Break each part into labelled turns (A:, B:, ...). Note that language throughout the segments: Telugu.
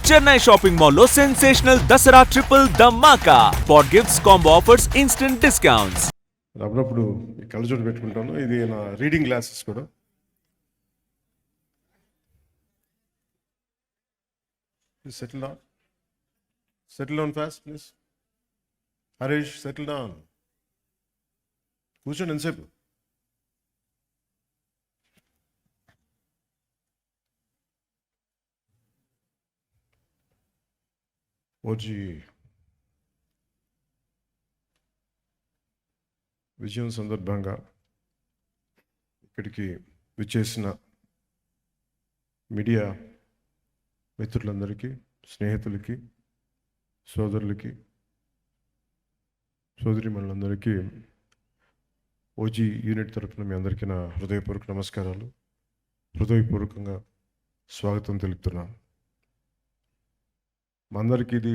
A: చెన్నై షాపింగ్ మాల్ లో సెన్సేషనల్ దసరా ట్రిపుల్ ధమాకా. Spot gifts, combo offers, instant discounts.
B: అప్పుడప్పుడు ఈ కళ్ళజోడు పెట్టుకుంటాను. ఇది నా రీడింగ్ గ్లాసెస్ కూడా. Settle down fast please. Harish, settle down. కూర్చోండి ఎంతసేపు. ఓజీ విజయం సందర్భంగా ఇక్కడికి విచ్చేసిన మీడియా మిత్రులందరికీ, స్నేహితులకి, సోదరులకి, సోదరిమణులందరికీ ఓజీ యూనిట్ తరఫున మీ అందరికీ నా హృదయపూర్వక నమస్కారాలు. హృదయపూర్వకంగా స్వాగతం తెలుపుతున్నాను. మా అందరికీ ఇది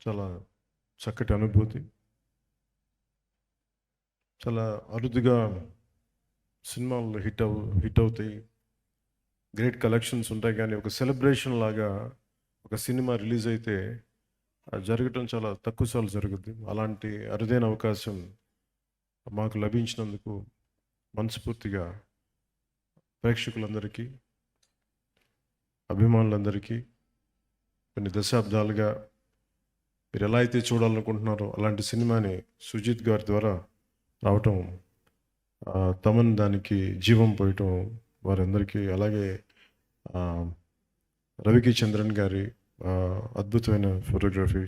B: చాలా చక్కటి అనుభూతి. చాలా అరుదుగా సినిమాలు హిట్ అవుతాయి, గ్రేట్ కలెక్షన్స్ ఉంటాయి, కానీ ఒక సెలబ్రేషన్ లాగా ఒక సినిమా రిలీజ్ అయితే జరగటం చాలా తక్కువ సార్లు జరుగుద్ది. అలాంటి అరుదైన అవకాశం మాకు లభించినందుకు మనస్ఫూర్తిగా ప్రేక్షకులందరికీ, అభిమానులందరికీ, కొన్ని దశాబ్దాలుగా మీరు ఎలా అయితే చూడాలనుకుంటున్నారో అలాంటి సినిమాని సుజిత్ గారి ద్వారా రావటం, తమన్ దానికి జీవం పోయటం వారందరికీ, అలాగే రవికి చంద్రన్ గారి అద్భుతమైన ఫోటోగ్రఫీ,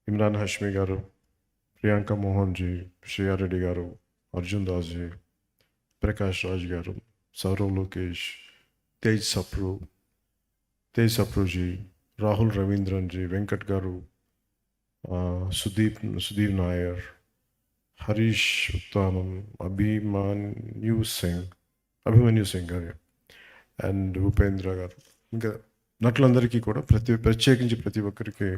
B: ఇమ్రాన్ హష్మి గారు, ప్రియాంక మోహన్ జీ, శ్రేయారెడ్డి గారు, అర్జున్ దాస్ జీ, ప్రకాష్ రాజ్ గారు, సౌరవ్ లోకేష్, తేజ్ సప్రూజీ, రాహుల్ రవీంద్రన్ జీ, వెంకట్ గారు, సుధీర్ నాయర్, హరీష్ ఉత్తానం, అభిమన్యు సింగ్ గారు అండ్ ఉపేంద్ర గారు, ఇంకా నటులందరికీ కూడా ప్రత్యేకించి ప్రతి ఒక్కరికి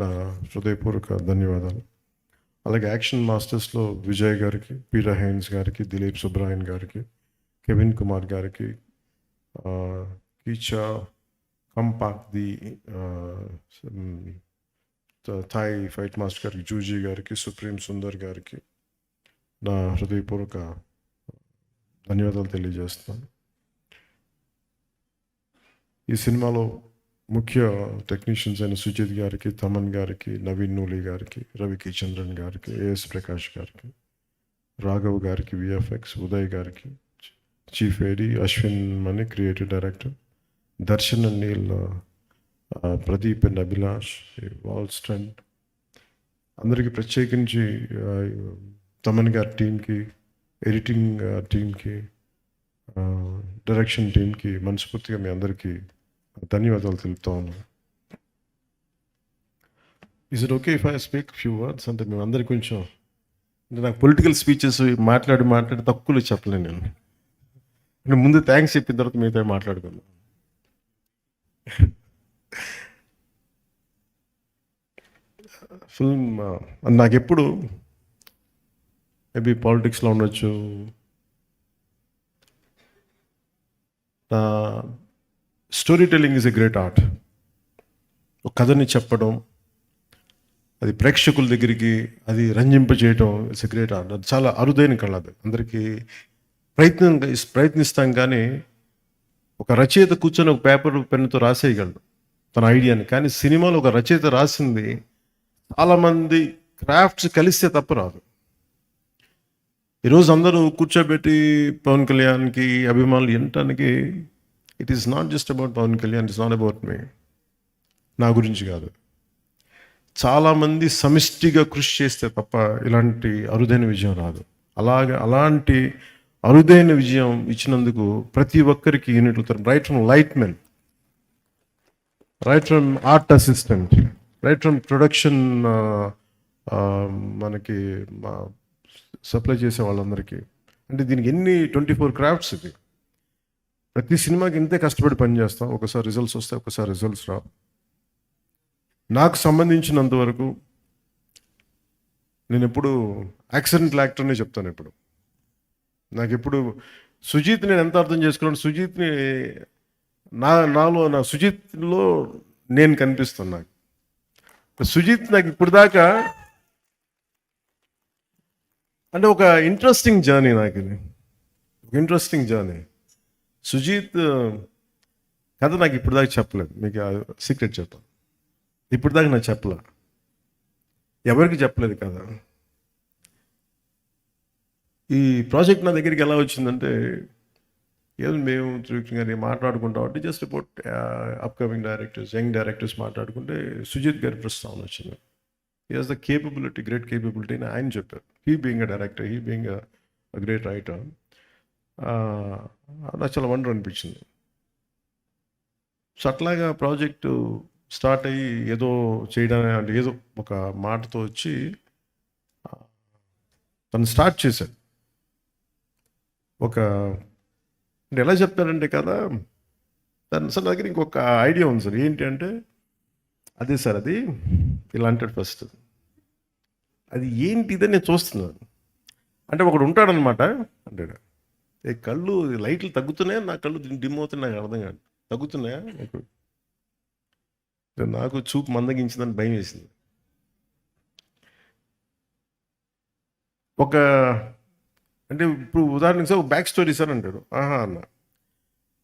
B: నా హృదయపూర్వక ధన్యవాదాలు. అలాగే యాక్షన్ మాస్టర్స్లో విజయ్ గారికి, పీటర్ హైన్స్ గారికి, దిలీప్ సుబ్రాయన్ గారికి, కెవిన్ కుమార్ గారికి, కీచా కంపాక్ ది థాయ్ ఫైట్ మాస్టర్ గారికి, జూజీ గారికి, సుప్రీం సుందర్ గారికి నా హృదయపూర్వక ధన్యవాదాలు తెలియజేస్తున్నాను. ఈ సినిమాలో ముఖ్య టెక్నీషియన్స్ అయిన సుజిత్ గారికి, తమన్ గారికి, నవీన్ నూలి గారికి, రవికి చంద్రన్ గారికి, ఏఎస్ ప్రకాష్ గారికి, రాఘవ్ గారికి, విఎఫ్ఎక్స్, ఉదయ్ గారికి, chief AD, Ashwin Mani creative director, Darshan and Neel, Pradeep and Abhilash, వాల్ స్ట్రెంట్, అందరికీ ప్రత్యేకించి తమన్ గారి టీంకి, ఎడిటింగ్ టీంకి, డైరెక్షన్ టీంకి మనస్ఫూర్తిగా మీ అందరికీ ధన్యవాదాలు తెలుపుతా ఉన్నాను. Is it okay if I speak few words? అంటే మేము అందరికీ కొంచెం, అంటే నాకు పొలిటికల్ స్పీచెస్ మాట్లాడి తక్కువలో చెప్పలేను నేను. అంటే ముందు థ్యాంక్స్ చెప్పిన తర్వాత మిగతా మాట్లాడుకుందాం. ఫిల్మ్ నాకు ఎప్పుడు మేబీ పాలిటిక్స్లో ఉండొచ్చు, story telling is a great art. ఒక కథని చెప్పడం, అది ప్రేక్షకుల దగ్గరికి అది రంజింపజేయడం ఇట్స్ ఎ గ్రేట్ ఆర్ట్. అది చాలా అరుదైన కళ. అది అందరికీ ప్రయత్నిస్తాం, కానీ ఒక రచయిత కూర్చొని ఒక పేపర్ పెన్నుతో రాసేయగలడు తన ఐడియాని, కానీ సినిమాలో ఒక రచయిత రాసింది చాలామంది క్రాఫ్ట్స్ కలిస్తే తప్ప రాదు. ఈరోజు అందరూ కూర్చోబెట్టి పవన్ కళ్యాణ్కి అభిమానులు వినటానికి, it is not just about Pawan Kalyan, it's not about me, నా గురించి కాదు. చాలామంది సమిష్టిగా కృషి చేస్తే తప్ప ఇలాంటి అరుదైన విజయం రాదు. అలాంటి అరుదైన విజయం ఇచ్చినందుకు ప్రతి ఒక్కరికి యూనిట్లు, right from lightmen, right from art assistant, right from production, మనకి సప్లై చేసే వాళ్ళందరికీ, అంటే దీనికి ఎన్ని 24 క్రాఫ్ట్స్. ఇది ప్రతి సినిమాకి ఇంతే కష్టపడి పనిచేస్తాం. ఒకసారి రిజల్ట్స్ వస్తాయి, ఒకసారి రిజల్ట్స్ రావు. నాకు సంబంధించినంత వరకు నేను ఎప్పుడు యాక్సిడెంటల్ యాక్టర్నే చెప్తాను. నాకు ఎప్పుడు సుజీత్ నేను ఎంత అర్థం చేసుకున్నాను, సుజీత్ని నా సుజిత్లో నేను కనిపిస్తున్నా. సుజిత్ నాకు ఇప్పుడు దాకా అంటే ఒక ఇంట్రెస్టింగ్ జర్నీ నాకు ఇది. ఒక ఇంట్రెస్టింగ్ జర్నీ. సుజిత్ కథ నాకు ఇప్పుడు దాకా చెప్పలేదు. మీకు సీక్రెట్ చెప్తాను. ఇప్పుడు దాకా నాకు చెప్పలే, ఎవరికి చెప్పలేదు కదా. ఈ ప్రాజెక్ట్ నా దగ్గరికి ఎలా వచ్చిందంటే, ఏదో మేము త్రివిక్రమ్ గారిని మాట్లాడుకుంటాం అంటే just about upcoming directors, young directors మాట్లాడుకుంటే సుజిత్ గారి ప్రస్తావన వచ్చింది. He has the capability, great capability అని ఆయన చెప్పారు. He being a director, he being a great writer. నాకు చాలా వండర్ అనిపించింది. సో అట్లాగా ప్రాజెక్టు స్టార్ట్ అయ్యి ఏదో చేయడానికి అంటే ఏదో ఒక మాటతో వచ్చి తను స్టార్ట్ చేశాడు. ఒక అంటే ఎలా చెప్తారంటే కదా, తను సార్ దగ్గర ఇంకొక ఐడియా ఉంది సార్. ఏంటి అంటే, అదే సార్ అది ఇలా అంటాడు ఫస్ట్. అది ఏంటిదని నేను చూస్తున్నాను అంటే ఒకడు ఉంటాడనమాట అంటాడు, ఏ కళ్ళు లైట్లు తగ్గుతున్నాయా, నా కళ్ళు డిమ్ అవుతున్నాయి, నాకు అర్థం కాదు, తగ్గుతున్నాయా నాకు చూపు మందగించిందని భయం వేసింది. ఒక అంటే ఇప్పుడు ఉదాహరణకి సార్ బ్యాక్ స్టోరీ సార్ అంటాడు. ఆహా అన్న,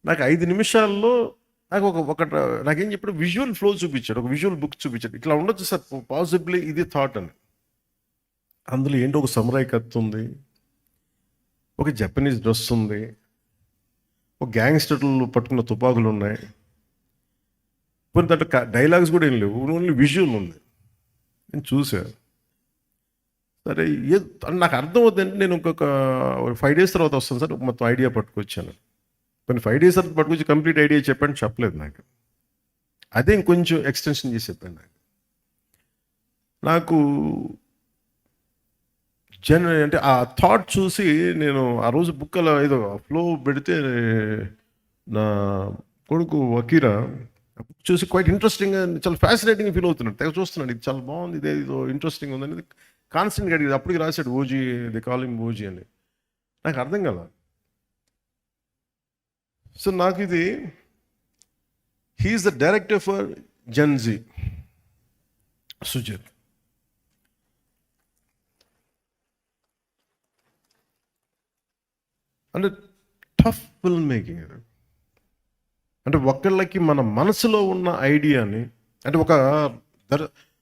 B: నాకు 5 నిమిషాల్లో నాకు నాకేం చెప్పాడు, విజువల్ ఫ్లో చూపించాడు, ఒక విజువల్ బుక్ చూపించాడు. ఇట్లా ఉండొచ్చు సార్ పాసిబ్లీ, ఇది థాట్ అని. అందులో ఏంటో ఒక సమురాయ్ కత్తి ఉంది, ఒక జపనీస్ డ్రెస్ ఉంది, ఒక గ్యాంగ్స్టర్లు పట్టుకున్న తుపాకులు ఉన్నాయి, కొన్ని దాంట్లో డైలాగ్స్ కూడా ఏం లేవు, ఓన్లీ విజువల్ ఉంది. నేను చూశాను. సరే నాకు అర్థం అవుతుందంటే నేను ఇంకొక 5 days తర్వాత వస్తాను సార్ మొత్తం ఐడియా పట్టుకొచ్చాను. కొన్ని 5 days తర్వాత పట్టుకొచ్చి కంప్లీట్ ఐడియా చెప్పాను, చెప్పలేదు నాకు. అదే ఇంకొంచెం ఎక్స్టెన్షన్ చేసి చెప్పాను. నాకు అంటే ఆ థాట్ చూసి నేను ఆ రోజు బుక్ అలా ఏదో ఫ్లో పెడితే నా కొడుకు వకీరా బుక్ చూసి క్వైట్ ఇంట్రెస్టింగ్, చాలా ఫ్యాసినేటింగ్ ఫీల్ అవుతున్నాడు. తెగ చూస్తున్నాడు, ఇది చాలా బాగుంది, ఇదే ఇదో ఇంట్రెస్టింగ్ ఉందనేది కాన్స్టెంట్గా అడిగింది. అప్పటికి రాశాడు ఓజీ, ది కాలింగ్ ఓజీ అని. నాకు అర్థం కదా. సో నాకు ఇది, he is the director for Gen Z Sujeeth. అంటే టఫ్ ఫిల్మ్ మేకింగ్. అంటే ఒకళ్ళకి మన మనసులో ఉన్న ఐడియాని, అంటే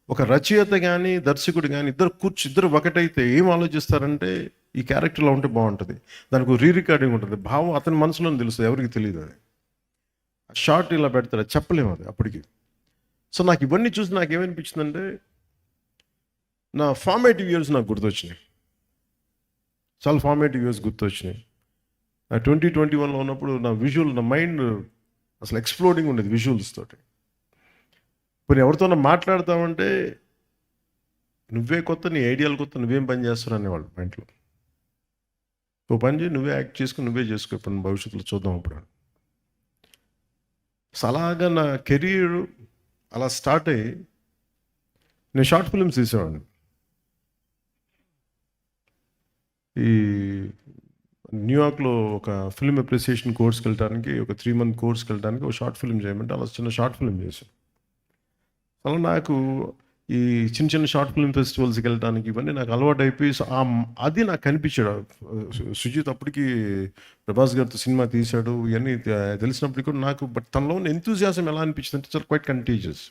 B: ఒక రచయిత కానీ దర్శకుడు కానీ ఇద్దరు ఒకటైతే ఏం ఆలోచిస్తారంటే, ఈ క్యారెక్టర్లో ఉంటే బాగుంటుంది, దానికి రీ రికార్డింగ్ ఉంటుంది, భావం అతని మనసులో తెలుస్తుంది, ఎవరికి తెలియదు. అది షార్ట్ ఇలా పెడతారు, చెప్పలేము అది అప్పటికి. సో నాకు ఇవన్నీ చూసి నాకు ఏమనిపించిందంటే, నా ఫార్మేటివ్ ఇయర్స్ నాకు గుర్తొచ్చినాయి, చాలా ఫార్మేటివ్ ఇయర్స్ గుర్తొచ్చినాయి. 2021లో ఉన్నప్పుడు నా మైండ్ అసలు ఎక్స్ప్లోడింగ్ ఉండేది విజువల్స్ తోటి. ఇప్పుడు ఎవరితోనో మాట్లాడతామంటే, నువ్వే కొత్త, నీ ఐడియాలు కొత్త, నువ్వేం పని చేస్తావు అనేవాళ్ళు మా ఇంట్లో. ఓ పని చేయి, నువ్వే యాక్ట్ చేసుకుని నువ్వే చేసుకో, ఇప్పుడు భవిష్యత్తులో చూద్దాం అప్పుడు. అలాగా నా కెరీర్ అలా స్టార్ట్ అయ్యి నేను షార్ట్ ఫిల్మ్స్ తీసేవాడిని. ఈ న్యూయార్క్లో ఒక ఫిల్మ్ అప్రిసియేషన్ కోర్స్కి వెళ్ళడానికి, ఒక 3 month కోర్స్కి వెళ్ళడానికి ఒక షార్ట్ ఫిల్మ్ చేయమంటే అలా చిన్న షార్ట్ ఫిల్మ్ చేశాను. అలా నాకు ఈ చిన్న షార్ట్ ఫిల్మ్ ఫెస్టివల్స్కి వెళ్ళడానికి ఇవన్నీ నాకు అలవాటు అయిపోయి, అది నాకు కనిపించాడు. సుజిత్ అప్పటికి ప్రభాస్ గారితో సినిమా తీశాడు, ఇవన్నీ తెలిసినప్పటికీ కూడా నాకు తనలో ఉన్న ఎంతూజియాసం ఎలా అనిపించింది అంటే, చాలా క్వైట్ కంటీజియస్.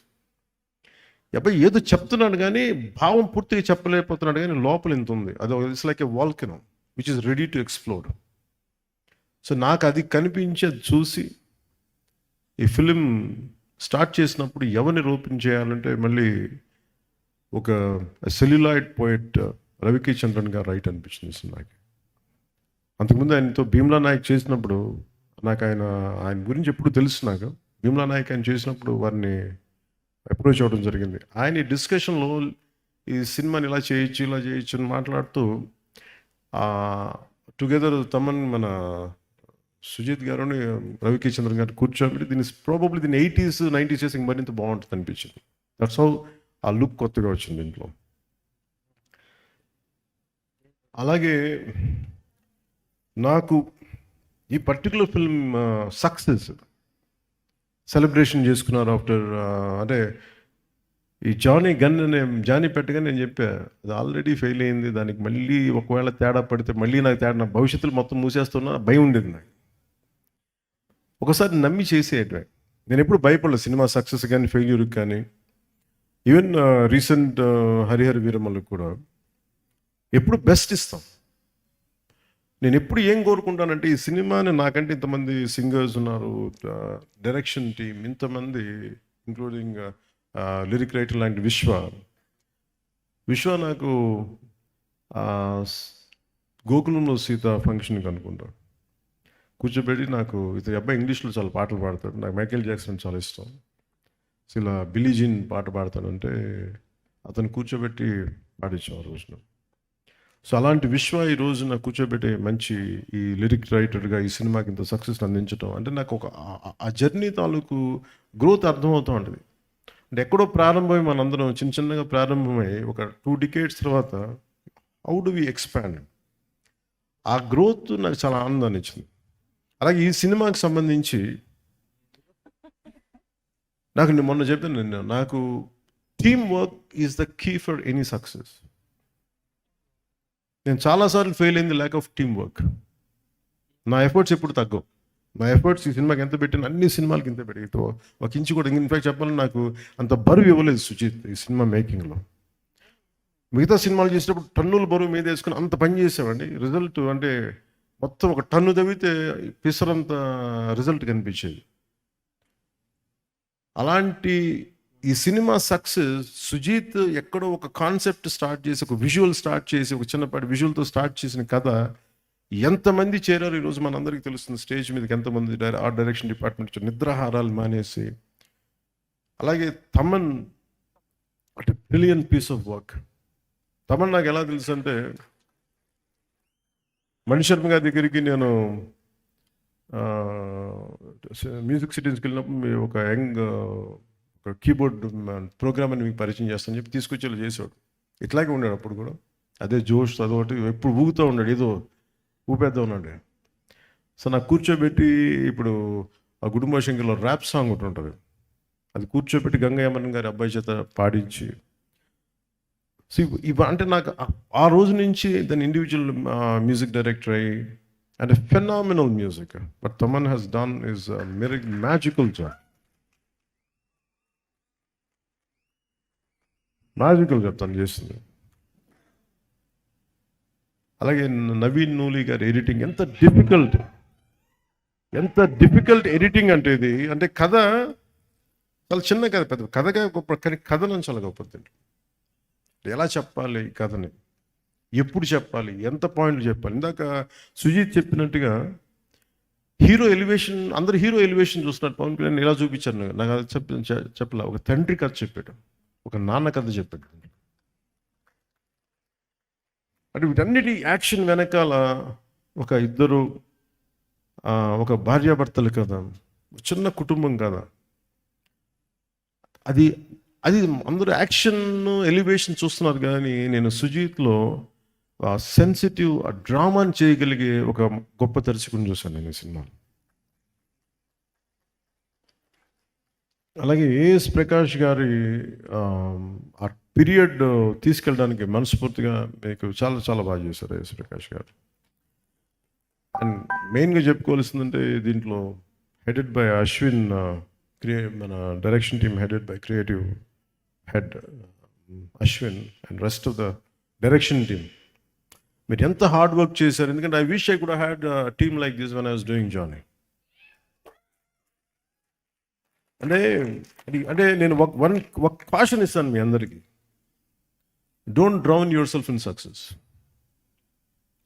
B: అబ్బాయి ఏదో చెప్తున్నాడు కానీ భావం పూర్తిగా చెప్పలేకపోతున్నాడు, కానీ లోపల ఎంత ఉంది, అది it's like A volcano which is ready to explode. So నాకు అది కనిపించేది చూసి ఈ ఫిలిం స్టార్ట్ చేసినప్పుడు ఎవరిని రూపించేయాలంటే, మళ్ళీ ఒక సెల్యులాయిడ్ పోయెట్ రవికి చంద్రన్ గారు రైట్ అనిపించింది సినిమాకి. అంతకుముందు ఆయనతో భీమ్లా నాయక్ చేసినప్పుడు నాకు ఆయన గురించి ఎప్పుడు తెలుసు. నాకు భీమ్లా నాయక్ ఆయన చేసినప్పుడు వారిని అప్రోచ్ అవ్వడం జరిగింది. ఆయన ఈ డిస్కషన్లో ఈ సినిమాని ఇలా చేయొచ్చు అని మాట్లాడుతూ, టుగెదర్ తమన్ మన సుజిత్ గారుని రవికి చంద్రన్ గారు కూర్చోబెట్టి దీన్ని 80s 90s చేసి మరింత బాగుంటుంది అనిపించింది. దట్స్ హౌ ఆ లుక్ కొత్తగా వచ్చింది దీంట్లో. అలాగే నాకు ఈ పర్టికులర్ ఫిల్మ్ సక్సెస్ సెలబ్రేషన్ చేసుకున్నారు ఆఫ్టర్ అంటే ఈ జానీ పెట్టగా నేను చెప్పా అది ఆల్రెడీ ఫెయిల్ అయింది, దానికి మళ్ళీ ఒకవేళ తేడా పడితే మళ్ళీ నాకు తేడా, నా భవిష్యత్తులో మొత్తం మూసేస్తున్నా భయం ఉండేది నాకు. ఒకసారి నమ్మి చేసేయటమే. నేను ఎప్పుడు భయపడలేదు సినిమా సక్సెస్ కానీ ఫెయిల్యూర్కి కానీ. ఈవెన్ రీసెంట్ హరిహర వీరమల్లు కూడా ఎప్పుడు బెస్ట్ ఇస్తాం. నేను ఎప్పుడు ఏం కోరుకుంటానంటే ఈ సినిమాని, నాకంటే ఇంతమంది సింగర్స్ ఉన్నారు, డైరెక్షన్ టీం ఇంతమంది, ఇంక్లూడింగ్ లిరిక్ రైటర్ లాంటి విశ్వ నాకు గోకులంలో సీత ఫంక్షన్కి అనుకుంటా కూర్చోబెట్టి, నాకు ఇతని అబ్బాయి ఇంగ్లీష్లో చాలా పాటలు పాడతాడు, నాకు మైకేల్ జాక్సన్ చాలా ఇష్టం, ఇలా బిల్లీ జీన్ పాట పాడతానంటే అతను కూర్చోబెట్టి పాడించాం ఆ రోజున. సో అలాంటి ఈ రోజున కూర్చోబెట్టే మంచి ఈ లిరిక్ రైటర్గా ఈ సినిమాకి ఇంత సక్సెస్ అందించడం అంటే నాకు ఒక ఆ జర్నీ తాలూకు గ్రోత్ అర్థమవుతూ ఉంటుంది. అంటే ఎక్కడో ప్రారంభమై మనందరం చిన్నగా ప్రారంభమై ఒక 2 decades తర్వాత హౌ డు వి ఎక్స్పాండ్, ఆ గ్రోత్ నాకు చాలా ఆనందాన్ని ఇచ్చింది. అలాగే ఈ సినిమాకి సంబంధించి నేను మొన్న చెప్పాను, నాకు team work is the key for any success. నేను చాలాసార్లు ఫెయిల్ అయింది ల్యాక్ ఆఫ్ టీమ్ వర్క్. నా ఎఫర్ట్స్ ఎప్పుడు తగ్గవు. నా ఎఫర్ట్స్ ఈ సినిమాకి ఎంత పెట్టిన అన్ని సినిమాలకి ఇంత పెట్టి ఒక ఇంచు కూడా, ఇన్ఫాక్ట్ చెప్పాలని నాకు అంత బరువు ఇవ్వలేదు సుజిత్ ఈ సినిమా మేకింగ్లో. మిగతా సినిమాలు చేసినప్పుడు టన్నుల బరువు మీద వేసుకుని అంత పని చేసామండి. రిజల్ట్ అంటే మొత్తం ఒక టన్ను తవ్వితే పిసరంత రిజల్ట్ కనిపించేది. అలాంటి ఈ సినిమా సక్సెస్ సుజీత్ ఎక్కడో ఒక కాన్సెప్ట్ స్టార్ట్ చేసి, ఒక విజువల్ స్టార్ట్ చేసి, ఒక చిన్నపాటి విజువల్తో స్టార్ట్ చేసిన కథ ఎంతమంది చేరారు ఈరోజు మనందరికీ తెలుస్తుంది. స్టేజ్ మీదకి ఎంతమంది ఆర్ట్ డైరెక్షన్ డిపార్ట్మెంట్ నిద్రాహారాలు మానేసి. అలాగే తమన్ అంటే brilliant piece of work. Thaman నాకు ఎలా తెలుసు అంటే, మణిశర్మ గారి దగ్గరికి నేను మ్యూజిక్ సిటీస్కి వెళ్ళినప్పుడు ఒక ఒక కీబోర్డ్ ప్రోగ్రామ్ అని మీకు పరిచయం చేస్తాను చెప్పి తీసుకొచ్చేలా చేసాడు. ఇట్లాగే ఉన్నాడు అప్పుడు కూడా, అదే జోష్ అదొకటి ఎప్పుడు ఊగుతూ ఉన్నాడు, ఏదో ఊపేద్దాం ఉన్నాడు. సో నాకు కూర్చోబెట్టి, ఇప్పుడు ఆ కుటుంబ శంకర్లో ర్యాప్ సాంగ్ ఒకటి ఉంటుంది, అది కూర్చోబెట్టి గంగయ్యమన్ గారి అబ్బాయి చేత పాడించి. సో అంటే నాకు ఆ రోజు నుంచి దాని ఇండివిజువల్ మ్యూజిక్ డైరెక్టర్ అయ్యి and phenomenal music. But Thaman has done is magical job. Magical చెప్తాను చేస్తుంది. అలాగే నవీన్ నూలి గారి ఎడిటింగ్ ఎంత డిఫికల్ట్ ఎడిటింగ్ అంటే ఇది. అంటే కథ చాలా చిన్న కథ, పెద్ద కథగా గొప్ప, కానీ కథనం చాలా గొప్పది. ఎలా చెప్పాలి ఈ కథని, ఎప్పుడు చెప్పాలి, ఎంత పాయింట్లు చెప్పాలి. ఇందాక సుజీత్ చెప్పినట్టుగా హీరో ఎలివేషన్, అందరు హీరో ఎలివేషన్ చూస్తున్నారు. పవన్ కళ్యాణ్ ఇలా చూపించాను, నాకు అది చెప్పలే. ఒక తండ్రి కథ చెప్పాడు, ఒక నాన్న కథ చెప్పాడు. అంటే వీటన్నిటి యాక్షన్ వెనకాల ఒక ఇద్దరు, ఒక భార్యాభర్తలు కదా, చిన్న కుటుంబం కదా, అది అందరూ యాక్షన్ ఎలివేషన్ చూస్తున్నారు. కానీ నేను సుజీత్లో సెన్సిటివ్ డ్రామాని చేయగలిగే ఒక గొప్ప దర్శకుని చూశాను నేను ఈ సినిమాలో. అలాగే ఏఎస్ ప్రకాష్ గారి ఆ పీరియడ్ తీసుకెళ్ళడానికి మనస్ఫూర్తిగా మీకు చాలా చాలా బాగా చేశారు ఏఎస్ ప్రకాష్ గారు. అండ్ మెయిన్గా చెప్పుకోవాల్సిందంటే దీంట్లో హెడెడ్ బై అశ్విన్, మన direction team headed by creative head Ashwin and rest of the direction team. మీరు ఎంత హార్డ్ వర్క్ చేశారు. ఎందుకంటే I wish I could had team like this when I was doing Johnny. అంటే నేను ఒక కాషన్ ఇస్తాను మీ అందరికీ, don't drown yourself in success.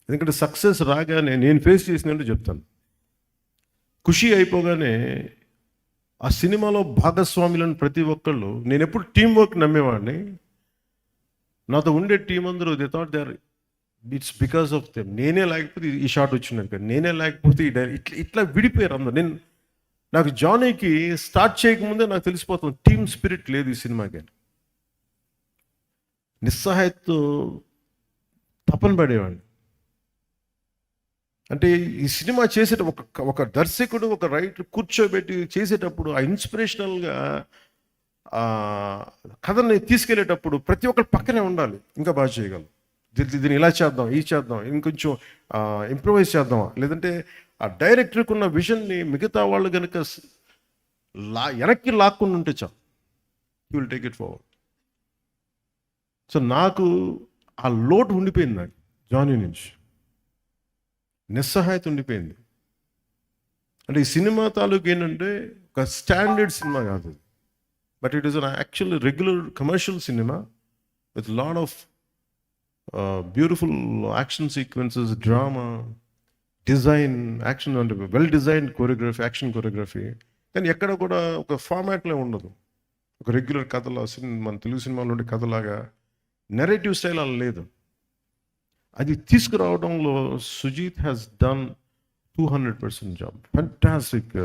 B: ఎందుకంటే సక్సెస్ రాగానే నేను ఫేస్ చేసినట్టు చెప్తాను. ఖుషి అయిపోగానే ఆ సినిమాలో భాగస్వాములను ప్రతి ఒక్కళ్ళు, నేను ఎప్పుడు టీం వర్క్ నమ్మేవాడిని. నాతో ఉండే టీం అందరూ they thought they are, it's because of them. నేనే లేకపోతే ఈ షాట్ వచ్చింది కదా, నేనే లేకపోతే ఇట్లా విడిపోయారు అందరు. నాకు జానీకి స్టార్ట్ చేయకముందే నాకు తెలిసిపోతుంది టీమ్ స్పిరిట్ లేదు ఈ సినిమాకి. నిస్సహాయతతో తపన పడేవాడిని. అంటే ఈ సినిమా ఒక దర్శకుడు ఒక రైటర్ కూర్చోబెట్టి చేసేటప్పుడు ఆ ఇన్స్పిరేషనల్గా కథని తీసుకెళ్లేటప్పుడు ప్రతి ఒక్కరు పక్కనే ఉండాలి, ఇంకా బాగా చేయగలం, దీన్ని ఇలా చేద్దాం, ఈ చేద్దాం, ఇంకొంచెం ఇంప్రూవైజ్ చేద్దామా, లేదంటే ఆ డైరెక్టర్కి ఉన్న విజన్ని మిగతా వాళ్ళు కనుక వెనక్కి లాక్కుండా ఉంటే చాలు, you will take it forward. So నాకు ఆ లోటు ఉండిపోయింది, నాకు జానీ నుంచి నిస్సహాయత ఉండిపోయింది. అంటే ఈ సినిమా తాలూకు ఏంటంటే ఒక స్టాండర్డ్ సినిమా కాదు, but it is an actual regular commercial cinema with lot of beautiful action sequences, drama, design, action అంటే well designed choreography, action choreography. కానీ ఎక్కడ కూడా ఒక ఫార్మాట్లో ఉండదు, ఒక రెగ్యులర్ కథలా మన తెలుగు సినిమాలో ఉండే కథలాగా నెరేటివ్ స్టైల్ అలా లేదు. అది తీసుకురావడంలో Sujeeth has done 200% job, fantastic.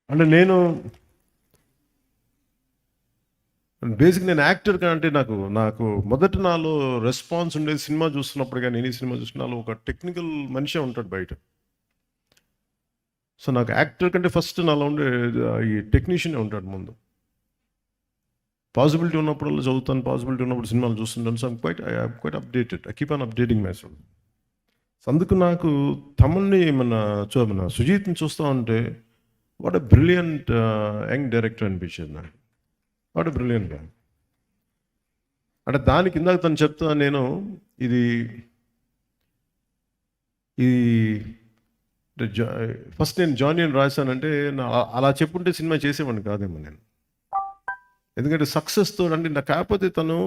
B: అంటే నేను బేసిక్ నేను యాక్టర్ కంటే నాకు మొదట నాలో రెస్పాన్స్ ఉండేది సినిమా చూస్తున్నప్పుడు, కానీ నేను ఈ సినిమా చూసినాలో ఒక టెక్నికల్ మనిషే ఉంటాడు బయట. సో నాకు యాక్టర్ కంటే ఫస్ట్ నాలో ఉండే ఈ టెక్నీషియనే ఉంటాడు ముందు. పాసిబిలిటీ ఉన్నప్పుడు చదువుతాను, పాసిబిలిటీ ఉన్నప్పుడు సినిమాలు చూస్తుంటాను. So quite updated, I keep on updating myself. అందుకు నాకు తమన్ని మన సుజీత్ని చూస్తూ ఉంటే what a brilliant young director అనిపించేది నాకు. వాట్ ఎ బ్రిలియంట్ గా. అంటే దానికి ఇందాక తను చెప్తా, నేను ఇది ఫస్ట్ నేను జానీ అని రాశానంటే అలా చెప్పుంటే సినిమా చేసేవాడిని కాదేమో నేను. ఎందుకంటే సక్సెస్తో అంటే కాకపోతే తను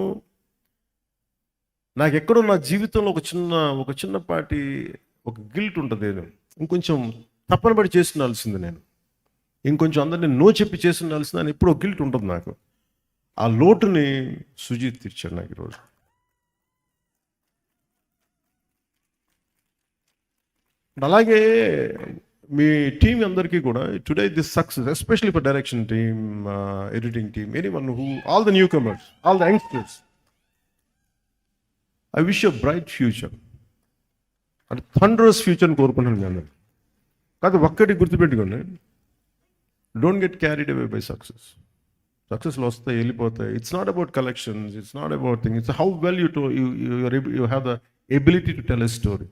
B: నాకు ఎక్కడో నా జీవితంలో ఒక చిన్నపాటి ఒక గిల్ట్ ఉంటుంది, ఇంకొంచెం తప్పన పడి చేస్తుండాల్సింది, నేను ఇంకొంచెం అందరినీ నో చెప్పి చేస్తుండాల్సింది అని ఎప్పుడో గిల్ట్ ఉంటుంది నాకు. ఆ లోటుని సుజీత్ తీర్చాడు నాకు ఈరోజు. అలాగే మీ టీం అందరికీ కూడా today this success, especially for direction team, editing team, anyone who, all the newcomers, all the youngsters, I wish you bright future, అంటే థండరస్ ఫ్యూచర్ని కోరుకుంటున్నాను మీ అందరు. కాదు ఒక్కటి గుర్తుపెట్టుకోండి, don't get carried away by success. సక్సెస్లో వస్తాయి, వెళ్ళిపోతాయి. It's not about collections, it's not about thing, it's how well you have the ability to tell a story.